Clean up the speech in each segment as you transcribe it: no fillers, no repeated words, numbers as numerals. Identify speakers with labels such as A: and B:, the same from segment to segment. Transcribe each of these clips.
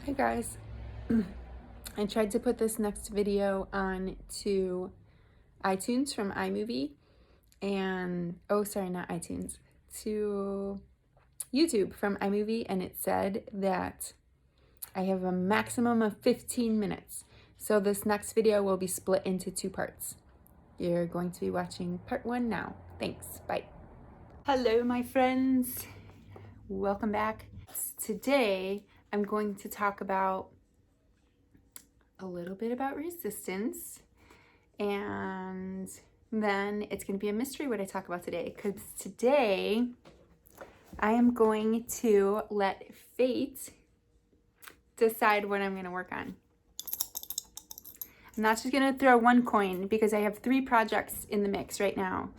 A: Hi guys. I tried to put this next video on to iTunes from iMovie and not iTunes, to YouTube from iMovie, and it said that I have a maximum of 15 minutes. So this next video will be split into two parts. You're going to be watching part 1 now. Thanks. Bye. Hello my friends. Welcome back. Today I'm going to talk about a little bit about resistance, and then it's going to be a mystery what I talk about today, because today I am going to let fate decide what I'm going to work on. I'm not just going to throw one coin because I have 3 projects in the mix right now,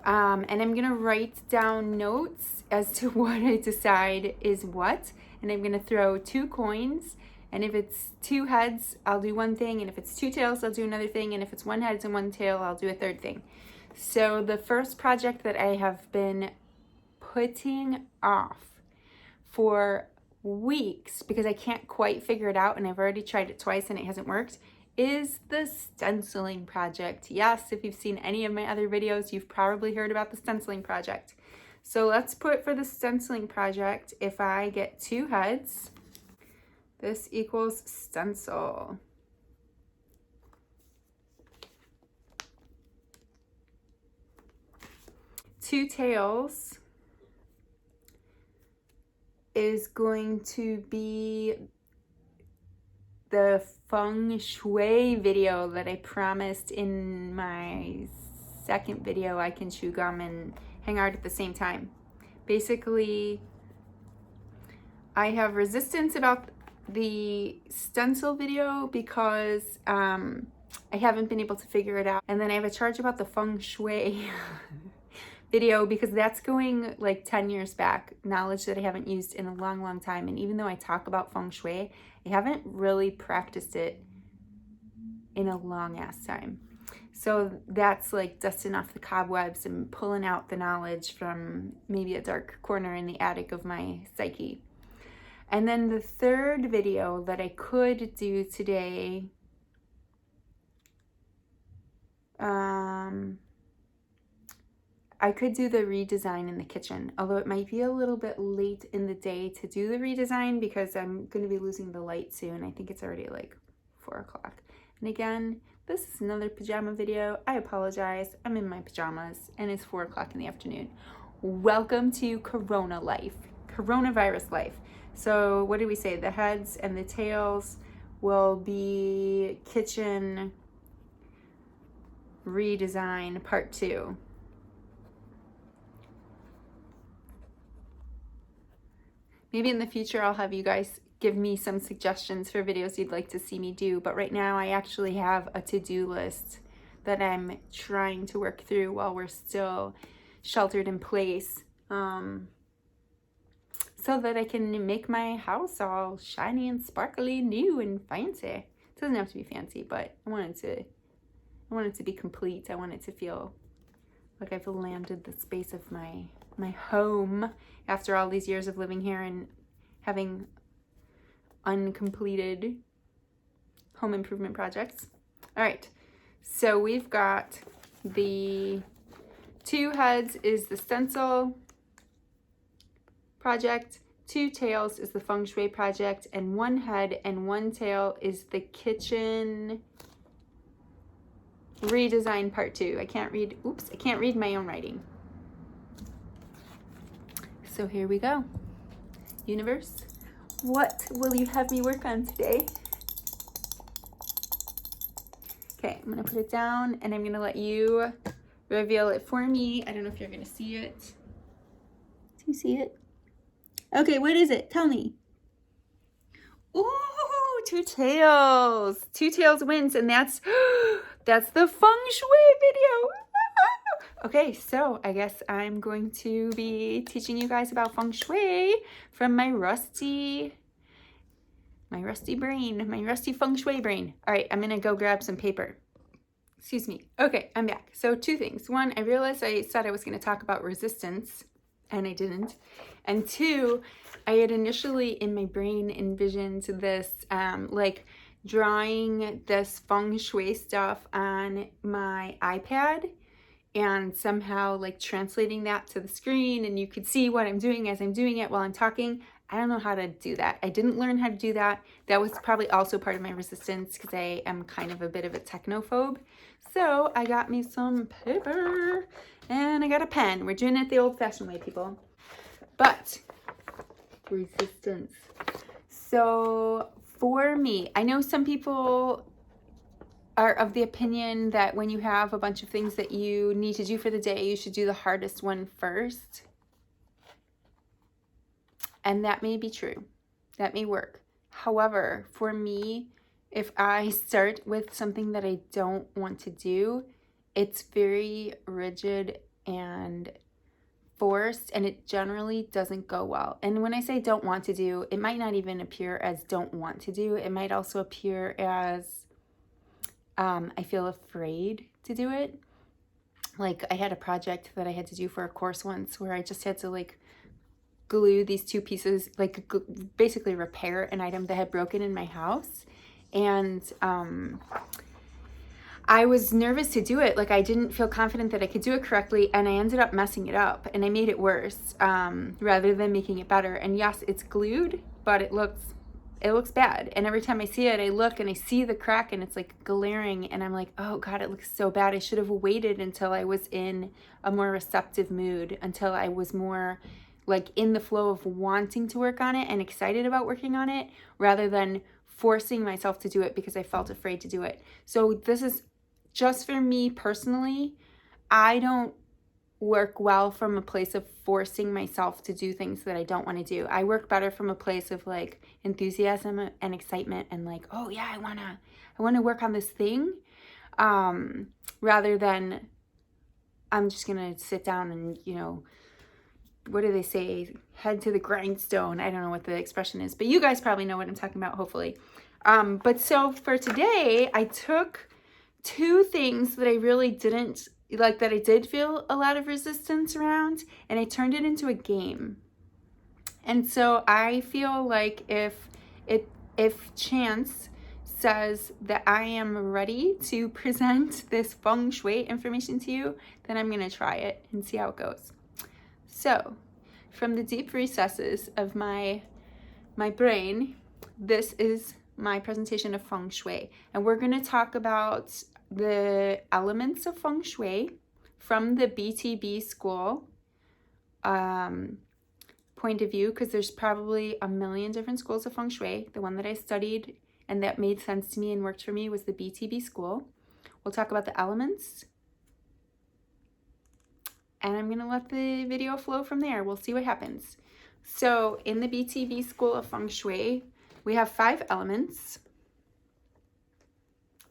A: and I'm going to write down notes as to what I decide is what, and I'm going to throw 2 coins. And if it's 2 heads, I'll do one thing. And if it's 2 tails, I'll do another thing. And if it's 1 head and 1 tail, I'll do a third thing. So the first project that I have been putting off for weeks because I can't quite figure it out, and I've already tried it twice and it hasn't worked, is the stenciling project. Yes, if you've seen any of my other videos, you've probably heard about the stenciling project. So let's put for the stenciling project, if I get 2 heads, this equals stencil. Two tails is going to be the Feng Shui video that I promised in my second video. I can chew gum and hang out at the same time. Basically, I have resistance about the stencil video because I haven't been able to figure it out. And then I have a charge about the Feng Shui video because that's going like 10 years back, knowledge that I haven't used in a long time. And even though I talk about Feng Shui, I haven't really practiced it in a long ass time. So that's like dusting off the cobwebs and pulling out the knowledge from maybe a dark corner in the attic of my psyche. And then the third video that I could do today, I could do the redesign in the kitchen, although it might be a little bit late in the day to do the redesign because I'm going to be losing the light soon. I think it's already like 4 o'clock. And again, this is another pajama video. I apologize. I'm in my pajamas and it's 4 o'clock in the afternoon. Welcome to Corona life, coronavirus life. So what did we say? The heads and the tails will be kitchen redesign part 2. Maybe in the future I'll have you guys give me some suggestions for videos you'd like to see me do, but right now I actually have a to-do list that I'm trying to work through while we're still sheltered in place, so that I can make my house all shiny and sparkly, new and fancy. It doesn't have to be fancy, but I want it to be complete. I want it to feel like I've landed the space of my home after all these years of living here and having uncompleted home improvement projects. All right, so we've got the 2 heads is the stencil project, 2 tails is the Feng Shui project, and 1 head and 1 tail is the kitchen redesign part 2. I can't read my own writing. So here we go. Universe, what will you have me work on today? Okay, I'm gonna put it down and I'm gonna let you reveal it for me. I don't know if you're gonna see it. Do you see it? Okay, what is it? Tell me. Ooh, 2 tails. 2 tails wins, and that's the Feng Shui video. Okay, so I guess I'm going to be teaching you guys about Feng Shui from my rusty brain, my rusty Feng Shui brain. All right, I'm gonna go grab some paper. Excuse me. Okay, I'm back. So 2 things. 1, I realized I said I was gonna talk about resistance and I didn't. And two, I had initially in my brain envisioned this like drawing this Feng Shui stuff on my iPad and somehow like translating that to the screen, and you could see what I'm doing as I'm doing it while I'm talking. I don't know how to do that. I didn't learn how to do that. That was probably also part of my resistance because I am kind of a bit of a technophobe. So I got me some paper and I got a pen. We're doing it the old-fashioned way, people. But resistance. So for me, I know some people are of the opinion that when you have a bunch of things that you need to do for the day, you should do the hardest one first. And that may be true. That may work. However, for me, if I start with something that I don't want to do, it's very rigid and forced, and it generally doesn't go well. And when I say don't want to do, it might not even appear as don't want to do. It might also appear as I feel afraid to do it. Like I had a project that I had to do for a course once where I just had to like glue these two pieces, like basically repair an item that had broken in my house. And I was nervous to do it. Like I didn't feel confident that I could do it correctly, and I ended up messing it up and I made it worse rather than making it better. And yes, it's glued, but it looks bad. And every time I see it, I look and I see the crack and it's like glaring, and I'm like, oh God, it looks so bad. I should have waited until I was in a more receptive mood, until I was more like in the flow of wanting to work on it and excited about working on it, rather than forcing myself to do it because I felt afraid to do it. So this is just for me personally. I don't work well from a place of forcing myself to do things that I don't want to do. I work better from a place of like enthusiasm and excitement and like, oh yeah, I want to work on this thing, rather than I'm just going to sit down and, you know, what do they say? Head to the grindstone. I don't know what the expression is, but you guys probably know what I'm talking about, hopefully. But so for today, I took two things that I really didn't like, that I did feel a lot of resistance around, and I turned it into a game. And so I feel like if chance says that I am ready to present this Feng Shui information to you, then I'm going to try it and see how it goes. So, from the deep recesses of my brain, this is my presentation of Feng Shui. And we're going to talk about the elements of Feng Shui from the BTB school point of view, because there's probably a million different schools of Feng Shui. The one that I studied and that made sense to me and worked for me was the BTB school. We'll talk about the elements, and I'm going to let the video flow from there. We'll see what happens. So in the BTB school of Feng Shui, we have 5 elements.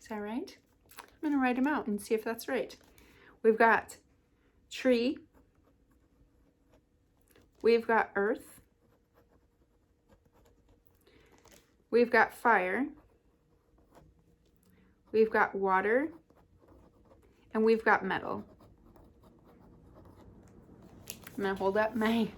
A: Is that right? I'm going to write them out and see if that's right. We've got tree. We've got earth. We've got fire. We've got water. And we've got metal. I'm going to hold up my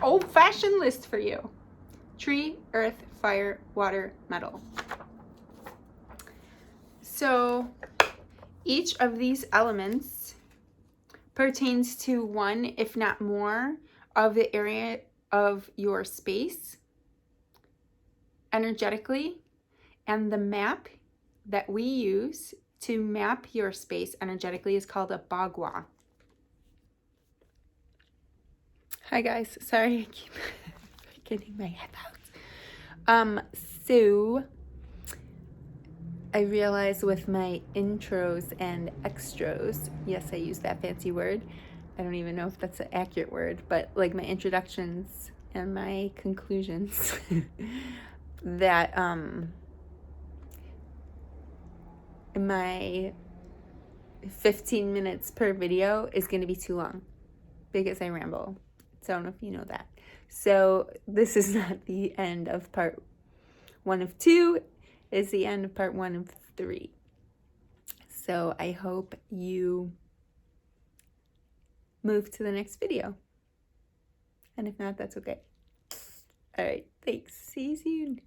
A: old-fashioned list for you. Tree, earth, fire, water, metal. So each of these elements pertains to one, if not more, of the area of your space energetically, and the map that we use to map your space energetically is called a bagua. Hi guys, sorry I keep getting my headphones. So I realize with my intros and extros, yes, I use that fancy word. I don't even know if that's an accurate word, but like my introductions and my conclusions, that my 15 minutes per video is going to be too long because I ramble. So I don't know if you know that. So this is not the end of part 1 of 2. It's the end of part 1 of 3. So I hope you move to the next video. And if not, that's okay. All right, thanks. See you soon.